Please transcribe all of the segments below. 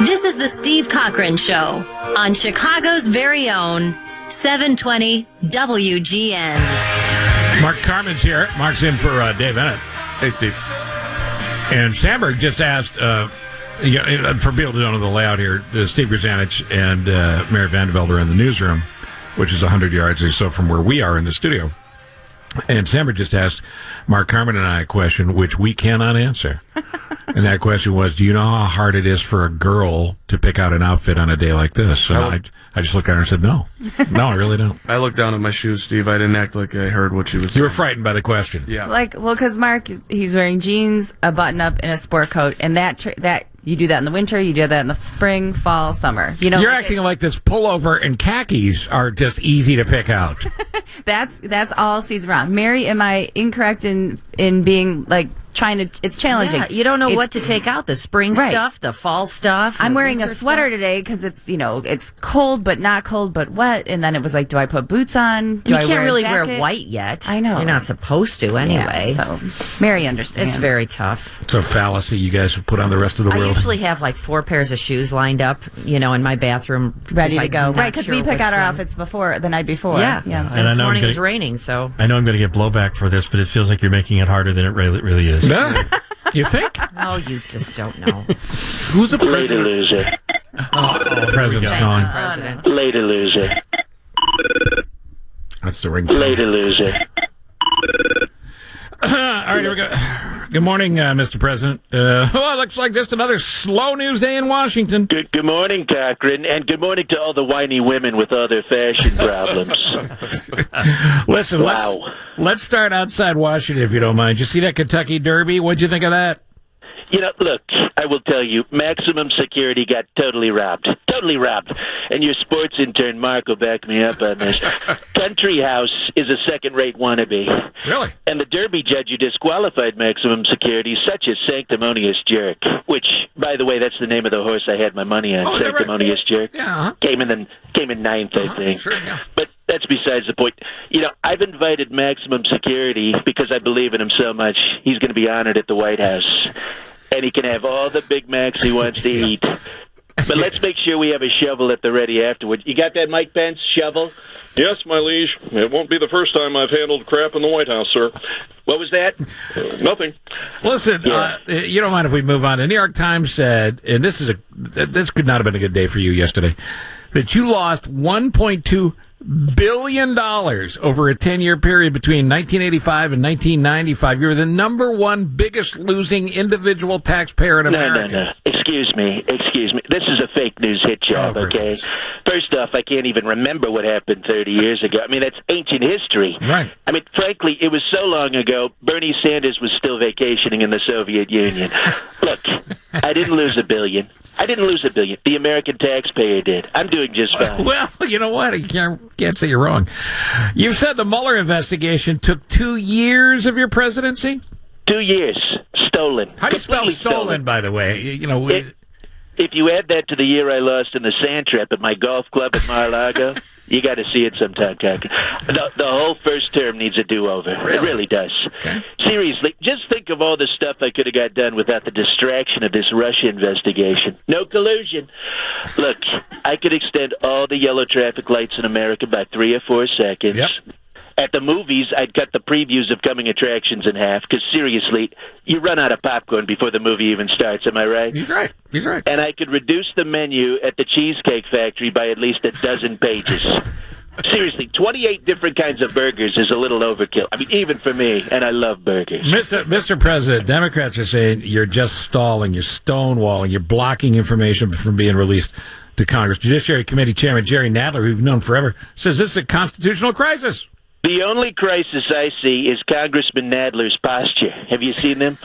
This is the Steve Cochran Show on Chicago's very own 720 WGN. Mark Carmen's here. Mark's in for Dave Bennett. Hey, Steve. And Sandberg just asked, for people who don't know the layout here, Steve Grzanich and Mary Vandervelde are in the newsroom, which is 100 yards or so from where we are in the studio. And Sandberg just asked Mark Carmen and I a question which we cannot answer. And that question was, do you know how hard it is for a girl to pick out an outfit on a day like this? And I just looked at her and said, no. No, I really don't. I looked down at my shoes, Steve. I didn't act like I heard what she was saying. You were frightened by the question. Yeah. Because Mark, he's wearing jeans, a button-up, and a sport coat, and that you do that in the winter, you do that in the spring, fall, summer. You know, you're acting like this pullover and khakis are just easy to pick out. That's all season round. Mary, am I incorrect in being like trying to? It's challenging. Yeah, you don't know what to take out. The spring stuff, the fall stuff. I'm wearing a sweater today because it's cold but not cold but wet. And then it was like, do I put boots on? You can't really wear white yet. I know you're not supposed to anyway. Yeah, so Mary understands. It's very tough. It's a fallacy you guys have put on the rest of the world. I usually have like 4 pairs of shoes lined up, in my bathroom, ready to go. Right, because we pick out our outfits the night before. Yeah. And this morning it was raining, so I know I'm going to get blowback for this, but it feels like you're making it harder than it really is. You think? Oh, you just don't know. Who's the president? Later, loser. The president's calling. Later, loser. That's the ringtone. Later, loser. All right, here we go. Good morning, Mr. President. It looks like just another slow news day in Washington. Good morning, Cochran, and good morning to all the whiny women with all their fashion problems. Listen, wow. let's start outside Washington, if you don't mind. You see that Kentucky Derby? What'd you think of that? Look, I will tell you, maximum security got totally robbed. Totally robbed. And your sports intern, Mark, will back me up on this. Country House is a second-rate wannabe. Really? And the Derby judge who disqualified maximum security is such a sanctimonious jerk, which, by the way, that's the name of the horse I had my money on, sanctimonious jerk. Yeah. Came in ninth, I think. Sure, yeah. But that's besides the point. I've invited maximum security because I believe in him so much. He's going to be honored at the White House. And he can have all the Big Macs he wants to eat. But let's make sure we have a shovel at the ready afterwards. You got that, Mike Pence? Shovel? Yes, my liege. It won't be the first time I've handled crap in the White House, sir. What was that? Nothing. Listen, you don't mind if we move on. The New York Times said, and this could not have been a good day for you yesterday, that you lost $1.2 billion over a 10-year period between 1985 and 1995. You're the number one biggest losing individual taxpayer in America. No. Excuse me. This is a fake news hit job, okay? First off, I can't even remember what happened 30 years ago. I mean, that's ancient history. Right. I mean, frankly, it was so long ago, Bernie Sanders was still vacationing in the Soviet Union. Look, I didn't lose $1 billion. The American taxpayer did. I'm doing just fine. Well, you know what? I can't say you're wrong. You've said the Mueller investigation took 2 years of your presidency? 2 years. Stolen. How do you spell stolen, by the way? If you add that to the year I lost in the sand trap at my golf club at Mar-a-Lago, you got to see it sometime, Cochran. The whole first term needs a do-over. Really? It really does. Okay. Seriously, just think of all the stuff I could have got done without the distraction of this Russia investigation. No collusion. Look, I could extend all the yellow traffic lights in America by 3 or 4 seconds. Yep. At the movies, I'd cut the previews of coming attractions in half, because seriously, you run out of popcorn before the movie even starts, am I right? He's right. And I could reduce the menu at the Cheesecake Factory by at least 12 pages. Seriously, 28 different kinds of burgers is a little overkill. I mean, even for me, and I love burgers. Mr. President, Democrats are saying you're just stalling, you're stonewalling, you're blocking information from being released to Congress. Judiciary Committee Chairman Jerry Nadler, who we've known forever, says this is a constitutional crisis. The only crisis I see is Congressman Nadler's posture. Have you seen him?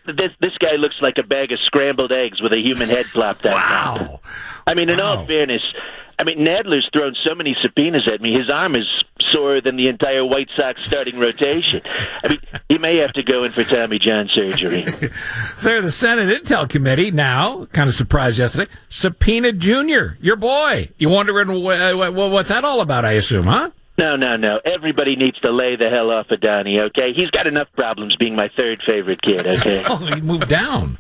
This guy looks like a bag of scrambled eggs with a human head plopped on top. Wow. I mean, in all fairness, Nadler's thrown so many subpoenas at me, his arm is sorer than the entire White Sox starting rotation. I mean, he may have to go in for Tommy John surgery. Sir, the Senate Intel Committee now, kind of surprised yesterday, subpoenaed Junior, your boy. You wondering what's that all about, I assume, huh? No. Everybody needs to lay the hell off of Donnie, okay? He's got enough problems being my third favorite kid, okay? Oh, he moved down.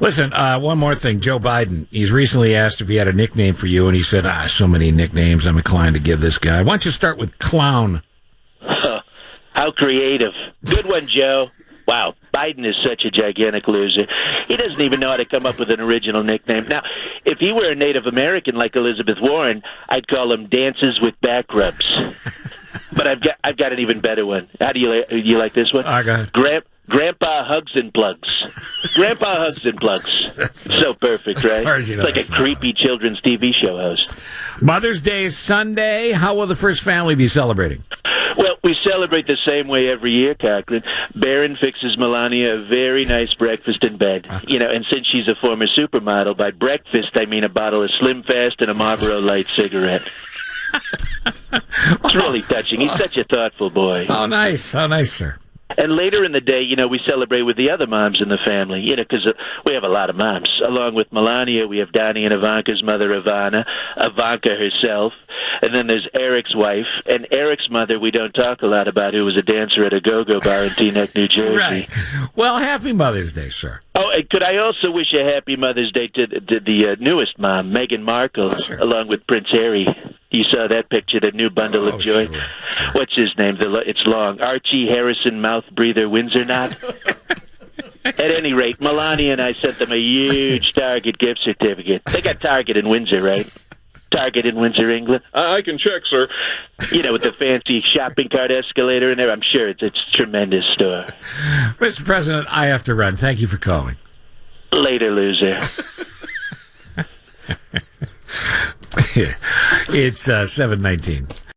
Listen, one more thing. Joe Biden, he's recently asked if he had a nickname for you, and he said, so many nicknames I'm inclined to give this guy. Why don't you start with Clown? How creative. Good one, Joe. Wow, Biden is such a gigantic loser. He doesn't even know how to come up with an original nickname. Now, if he were a Native American like Elizabeth Warren, I'd call him Dances with Back Rubs. But I've got an even better one. How do you like this one? Go ahead. Grandpa Hugs and Plugs. Grandpa Hugs and Plugs. So perfect, right? It's like a creepy children's TV show host. Mother's Day is Sunday. How will the first family be celebrating? Well, we celebrate the same way every year, Cochran. Barron fixes Melania a very nice breakfast in bed. And since she's a former supermodel, by breakfast I mean a bottle of Slim Fast and a Marlboro Light cigarette. It's really touching. He's such a thoughtful boy. Oh, nice. How nice, sir. And later in the day, we celebrate with the other moms in the family, because we have a lot of moms. Along with Melania, we have Donnie and Ivanka's mother, Ivana, Ivanka herself, and then there's Eric's wife. And Eric's mother, we don't talk a lot about, who was a dancer at a go-go bar in Teaneck, New Jersey. Right. Well, happy Mother's Day, sir. Oh, and could I also wish a happy Mother's Day to the newest mom, Meghan Markle, along with Prince Harry. You saw that picture, the new bundle of joy. Sure. What's his name? It's long. Archie Harrison Mouth Breather Windsor Knot. At any rate, Melania and I sent them a huge Target gift certificate. They got Target in Windsor, right? Target in Windsor, England. I can check, sir. With the fancy shopping cart escalator in there. I'm sure it's a tremendous store. Mr. President, I have to run. Thank you for calling. Later, loser. It's 7:19.